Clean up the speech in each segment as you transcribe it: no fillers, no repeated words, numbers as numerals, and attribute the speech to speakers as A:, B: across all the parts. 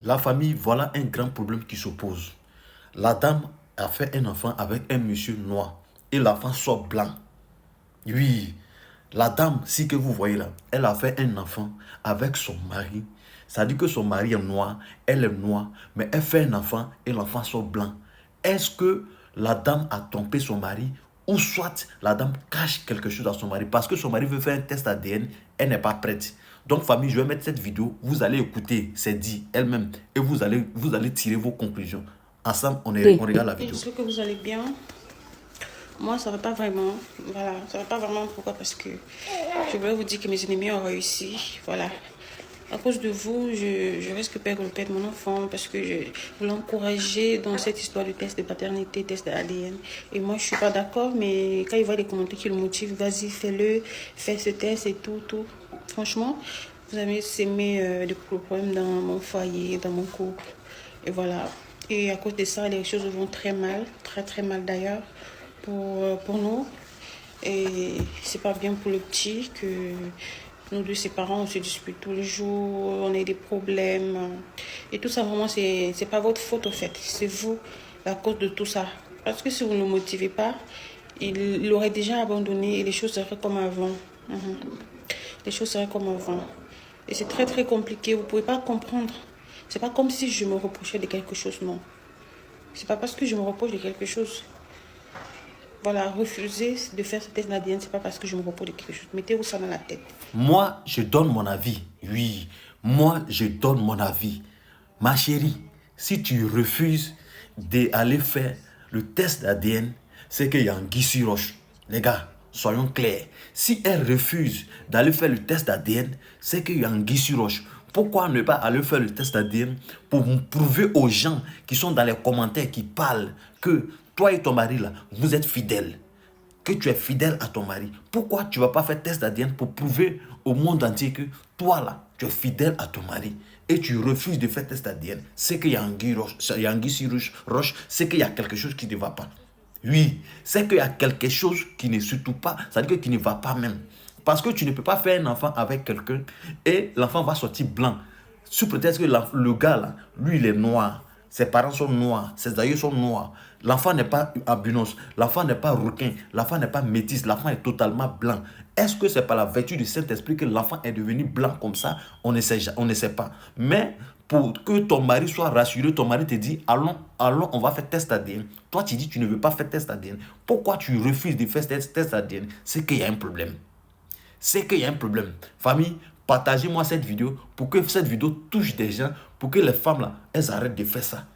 A: La famille, voilà un grand problème qui s'oppose. La dame a fait un enfant avec un monsieur noir et l'enfant sort blanc. Oui, la dame, si que vous voyez là, elle a fait un enfant avec son mari. Ça dit que son mari est noir, elle est noire, mais elle fait un enfant et l'enfant sort blanc. Est-ce que la dame a trompé son mari ou soit la dame cache quelque chose à son mari parce que son mari veut faire un test ADN, elle n'est pas prête. Donc famille, je vais mettre cette vidéo, vous allez écouter, c'est dit elle-même et vous allez tirer vos conclusions. Ensemble, on regarde la vidéo.
B: J'espère que vous allez bien. Moi, ça va pas vraiment. Voilà, ça va pas vraiment. Pourquoi? Parce que je voulais vous dire que mes ennemis ont réussi. Voilà. À cause de vous, je risque de perdre le père de mon enfant parce que je voulais l'encourager dans cette histoire de test de paternité, test d'ADN. Et moi, je suis pas d'accord, mais quand il voit les commentaires qui le motivent, vas-y, fais-le, fais ce test et tout, tout. Franchement, vous avez sémé des problèmes dans mon foyer, dans mon couple. Et voilà. Et à cause de ça, les choses vont très mal, très très mal d'ailleurs pour nous. Et c'est pas bien pour le petit que nous deux, ses parents, on se dispute tous les jours, on a des problèmes. Et tout ça, vraiment, c'est pas votre faute, en fait. C'est vous, la cause de tout ça. Parce que si vous ne le motivez pas, il aurait déjà abandonné et les choses seraient comme avant. Mhm. Les choses seraient comme avant. Et c'est très, très compliqué. Vous pouvez pas comprendre. C'est pas comme si je me reprochais de quelque chose, non. C'est pas parce que je me reproche de quelque chose. Voilà, refuser de faire ce test d'ADN, c'est pas parce que je me reproche de quelque chose. Mettez-vous ça dans la tête.
A: Moi, je donne mon avis. Oui, moi, je donne mon avis. Ma chérie, si tu refuses d'aller faire le test d'ADN, c'est qu'il y a un sur roche. Les gars, soyons clairs. Si elle refuse d'aller faire le test d'ADN, c'est qu'il y a un sur roche. Pourquoi ne pas aller faire le test d'ADN pour prouver aux gens qui sont dans les commentaires, qui parlent que toi et ton mari, là, vous êtes fidèles, que tu es fidèle à ton mari. Pourquoi tu ne vas pas faire test d'ADN pour prouver au monde entier que toi là, tu es fidèle à ton mari et tu refuses de faire test d'ADN? C'est qu'il y a un sur roche, c'est qu'il y a quelque chose qui ne va pas. Oui, c'est qu'il y a quelque chose qui ne surtout pas, c'est-à-dire qui ne va pas même. Parce que tu ne peux pas faire un enfant avec quelqu'un et l'enfant va sortir blanc. Sous prétexte que le gars là, lui il est noir. Ses parents sont noirs, ses aïeux sont noirs. L'enfant n'est pas albinos, l'enfant n'est pas rouquin, l'enfant n'est pas métis, l'enfant est totalement blanc. Est-ce que c'est par la vertu du Saint-Esprit que l'enfant est devenu blanc comme ça? On ne sait pas. Mais pour que ton mari soit rassuré, ton mari te dit, allons, on va faire test ADN. Toi, tu dis, tu ne veux pas faire test ADN. Pourquoi tu refuses de faire test ADN? C'est qu'il y a un problème. C'est qu'il y a un problème. Famille, partagez-moi cette vidéo pour que cette vidéo touche des gens, pour que les femmes là, elles arrêtent de faire ça.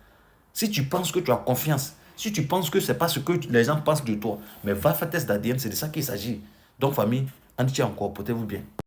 A: Si tu penses que tu as confiance, si tu penses que ce n'est pas ce que les gens pensent de toi, mais va faire test d'ADN, c'est de ça qu'il s'agit. Donc famille, en encore, portez-vous bien.